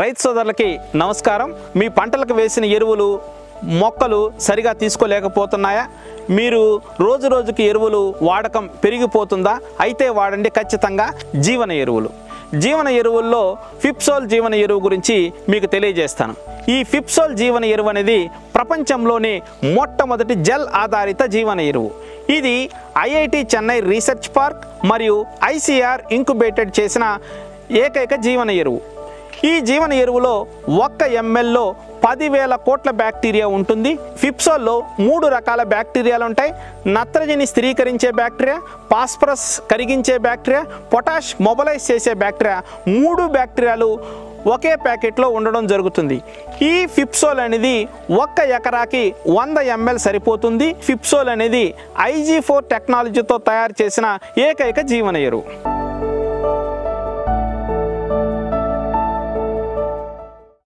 రైతు సోదరులకి నమస్కారం. మీ పంటలకు వేసిన ఎరువులు మొక్కలు సరిగా తీసుకోలేకపోతున్నాయా? మీరు రోజు రోజుకి ఎరువులు వాడకం పెరిగిపోతుందా? అయితే వాడండి ఖచ్చితంగా జీవన ఎరువులు. జీవన ఎరువుల్లో ఫిప్సోల్ జీవన ఎరువు గురించి మీకు తెలియజేస్తాను. ఈ ఫిప్సోల్ జీవన ఎరువు అనేది ప్రపంచంలోని మొట్టమొదటి జెల్ ఆధారిత జీవన ఎరువు. ఇది ఐఐటి చెన్నై రీసెర్చ్ పార్క్ మరియు ఐసిఆర్ ఇంక్యుబేటెడ్ చేసిన ఏకైక జీవన ఎరువు. ఈ జీవన ఎరువులో 1 mlలో 10,000 కోట్ల బ్యాక్టీరియా ఉంటుంది. ఫిప్సోల్లో 3 రకాల బ్యాక్టీరియాలు ఉంటాయి. నత్రజని స్థిరీకరించే బ్యాక్టీరియా, ఫాస్ఫరస్ కరిగించే బ్యాక్టీరియా, పొటాష్ మొబలైజ్ చేసే బ్యాక్టీరియా, 3 బ్యాక్టీరియాలు ఒకే ప్యాకెట్లో ఉండడం జరుగుతుంది. ఈ ఫిప్సోల్ అనేది 1 ఎకరాకి 100 ml సరిపోతుంది. ఫిప్సోల్ అనేది IG4 టెక్నాలజీతో తయారు చేసిన ఏకైక జీవన ఎరువు.